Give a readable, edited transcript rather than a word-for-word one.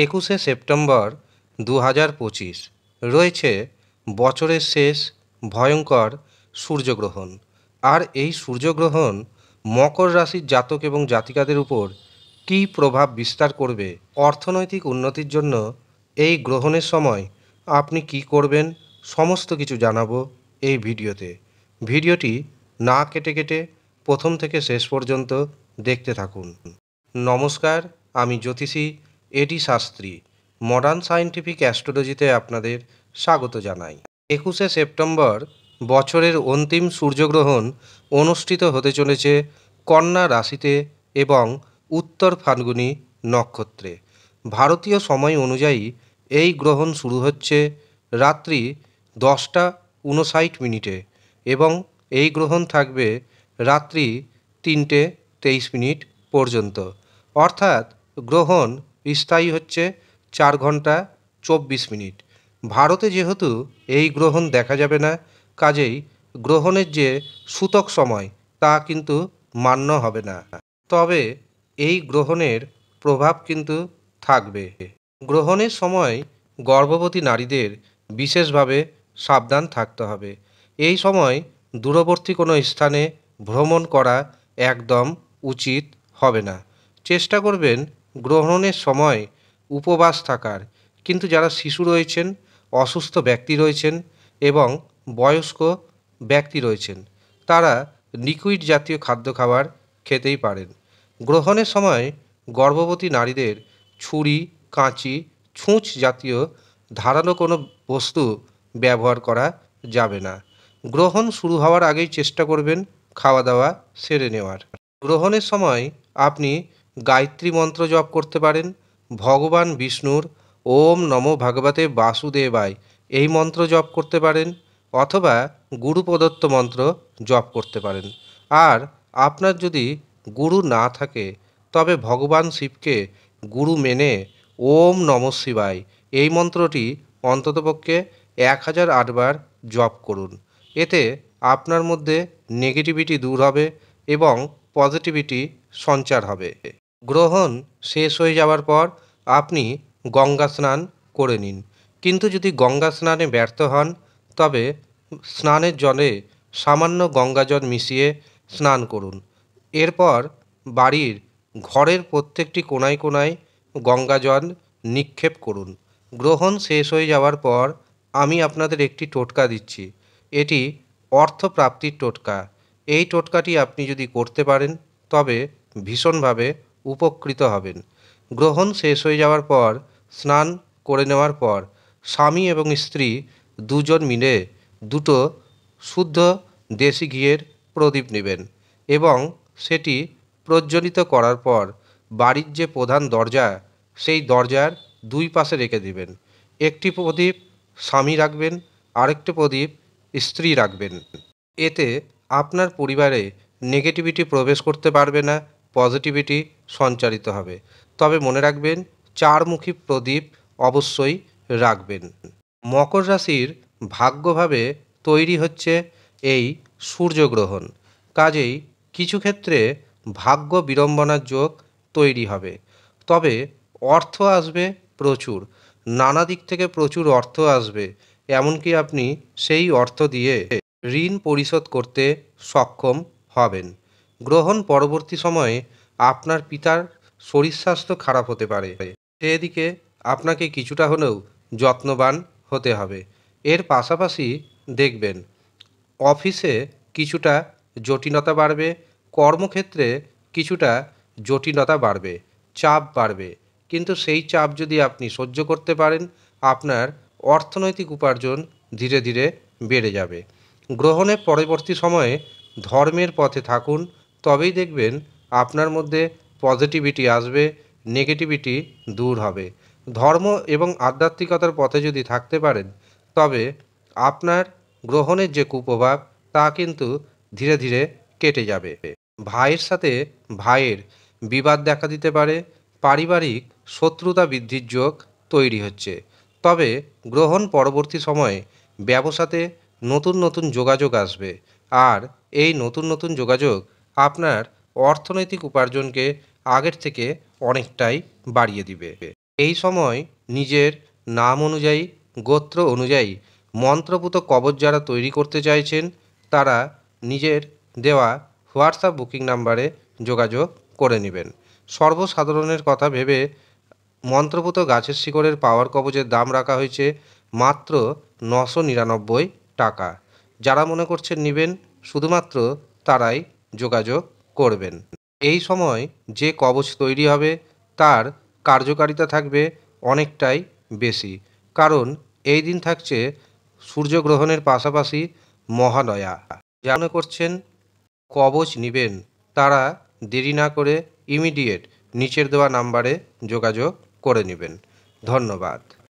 21শে September 2025 রয়েছে বছরের শেষ ভয়ঙ্কর সূর্যগ্রহণ। আর এই সূর্যগ্রহণ মকর রাশির জাতক এবং জাতিকাদের উপর কী প্রভাব বিস্তার করবে, অর্থনৈতিক উন্নতির জন্য এই গ্রহণের সময় আপনি কি করবেন, সমস্ত কিছু জানাবো এই ভিডিওতে। ভিডিওটি না কেটে কেটে প্রথম থেকে শেষ পর্যন্ত দেখতে থাকুন। নমস্কার, আমি জ্যোতিষী এডি শাস্ত্রী মডার্ন সায়েন্টিফিক অ্যাস্ট্রোলজিতে আপনাদের স্বাগত জানাই। 21শে সেপ্টেম্বর বছরের অন্তিম সূর্যগ্রহণ অনুষ্ঠিত হতে চলেছে কন্যা রাশিতে এবং উত্তর ফাল্গুনী নক্ষত্রে। ভারতীয় সময় অনুযায়ী এই গ্রহণ শুরু হচ্ছে রাত্রি 10টা 59 এবং এই গ্রহণ থাকবে রাত্রি 3টে 23 পর্যন্ত। অর্থাৎ গ্রহণ স্থায়ী হচ্ছে 4 ঘন্টা 24 ভারতে যেহেতু এই গ্রহণ দেখা যাবে না, কাজেই গ্রহণের যে সূতক সময় তা কিন্তু মান্য হবে না। তবে এই গ্রহণের প্রভাব কিন্তু থাকবে। গ্রহণের সময় গর্ভবতী নারীদের বিশেষভাবে সাবধান থাকতে হবে। এই সময় দূরবর্তী কোনো স্থানে ভ্রমণ করা একদম উচিত হবে না। চেষ্টা করবেন গ্রহণের সময় উপবাস থাকার। কিন্তু যারা শিশু রয়েছেন, অসুস্থ ব্যক্তি রয়েছেন এবং বয়স্ক ব্যক্তি রয়েছেন, তারা লিকুইড জাতীয় খাদ্য খাবার খেতেই পারেন। গ্রহণের সময় গর্ভবতী নারীদের ছুরি, কাঁচি, ছুঁচ জাতীয় ধারালো কোনো বস্তু ব্যবহার করা যাবে না। গ্রহণ শুরু হওয়ার আগেই চেষ্টা করবেন খাওয়া দাওয়া সেরে নেওয়ার। গ্রহণের সময় আপনি গায়ত্রী মন্ত্র জপ করতে পারেন। ভগবান বিষ্ণুর ওম নমো ভগবতে বাসুদেবায় এই মন্ত্র জপ করতে পারেন, অথবা গুরু প্রদত্ত মন্ত্র জপ করতে পারেন। আর আপনার যদি গুরু না থাকে তবে ভগবান শিবকে গুরু মেনে ওম নমঃ শিবায় এই মন্ত্রটি অন্ততপক্ষে 1008 বার জপ করুন। এতে আপনার মধ্যে নেগেটিভিটি দূর হবে এবং পজিটিভিটি সঞ্চার হবে। গ্রহণ শেষ হয়ে যাওয়ার পর আপনি গঙ্গা স্নান করে নিন। কিন্তু যদি গঙ্গা স্নানে ব্যর্থ হন তবে স্নানের জলে সামান্য গঙ্গা জল মিশিয়ে স্নান করুন। এরপর বাড়ির ঘরের প্রত্যেকটি কোণায় কোণায় গঙ্গা জল নিক্ষেপ করুন। গ্রহণ শেষ হয়ে যাওয়ার পর আমি আপনাদের একটি টোটকা দিচ্ছি। এটি অর্থপ্রাপ্তির টোটকা। এই টোটকাটি আপনি যদি করতে পারেন তবে ভীষণভাবে উপকৃত হবেন। গ্রহণ শেষ হয়ে যাওয়ার পর স্নান করে নেওয়ার পর স্বামী এবং স্ত্রী দুজন মিলে দুটো শুদ্ধ দেশি ঘিয়ের প্রদীপ নেবেন এবং সেটি প্রজ্বলিত করার পর বাড়ির যে প্রধান দরজা সেই দরজার দুই পাশে রেখে দেবেন। একটি প্রদীপ স্বামী রাখবেন, আরেকটি প্রদীপ স্ত্রী রাখবেন। এতে আপনার পরিবারে নেগেটিভিটি প্রবেশ করতে পারবে না, পজিটিভিটি সঞ্চারিত হবে। তবে মনে রাখবেন 4মুখী প্রদীপ অবশ্যই রাখবেন। মকর রাশির ভাগ্যভাবে তৈরি হচ্ছে এই সূর্যগ্রহণ, কাজেই কিছু ক্ষেত্রে ভাগ্য বিড়ম্বনার যোগ তৈরি হবে। তবে অর্থ আসবে প্রচুর, নানা দিক থেকে প্রচুর অর্থ আসবে, এমনকি আপনি সেই অর্থ দিয়ে ঋণ পরিশোধ করতে সক্ষম হবেন। গ্রহণ পরবর্তী সময়ে আপনার পিতার শরীর স্বাস্থ্য খারাপ হতে পারে, সেদিকে আপনাকে কিছুটা হলেও যত্নবান হতে হবে। এর পাশাপাশি দেখবেন অফিসে কিছুটা জটিলতা বাড়বে, কর্মক্ষেত্রে কিছুটা জটিলতা বাড়বে, চাপ বাড়বে। কিন্তু সেই চাপ যদি আপনি সহ্য করতে পারেন, আপনার অর্থনৈতিক উপার্জন ধীরে ধীরে বেড়ে যাবে। গ্রহণের পরবর্তী সময়ে ধর্মের পথে থাকুন, তবেই দেখবেন আপনার মধ্যে পজিটিভিটি আসবে, নেগেটিভিটি দূর হবে। ধর্ম এবং আধ্যাত্মিকতার পথে যদি থাকতে পারেন তবে আপনার গ্রহণের যে কুপ্রভাব তা কিন্তু ধীরে ধীরে কেটে যাবে। ভাইয়ের সাথে ভাইয়ের বিবাদ দেখা দিতে পারে, পারিবারিক শত্রুতা বৃদ্ধির যোগ তৈরি হচ্ছে। তবে গ্রহণ পরবর্তী সময়ে ব্যবসাতে নতুন নতুন যোগাযোগ আসবে, আর এই নতুন নতুন যোগাযোগ আপনার অর্থনৈতিক উপার্জনকে আগের থেকে অনেকটাই বাড়িয়ে দিবে। এই সময় নিজের নাম অনুযায়ী, গোত্র অনুযায়ী মন্ত্রপুত কবচ যারা তৈরি করতে চাইছেন তারা নিজের দেওয়া হোয়াটসঅ্যাপ বুকিং নাম্বারে যোগাযোগ করে নেবেন। সর্বসাধারণের কথা ভেবে মন্ত্রপুত গাছের শিকড়ের পাওয়ার কবচের দাম রাখা হয়েছে মাত্র 999 টাকা। যারা মনে করছেন নেবেন শুধুমাত্র তারাই যোগাযোগ করবেন। এই সময় যে কবচ তৈরি হবে তার কার্যকারিতা থাকবে অনেকটাই বেশি, কারণ এই দিন থাকছে সূর্যগ্রহণের পাশাপাশি মহালয়া। যারা মনে করছেন কবচ নেবেন তারা দেরি না করে ইমিডিয়েট নিচের দেওয়া নাম্বারে যোগাযোগ করে নেবেন। ধন্যবাদ।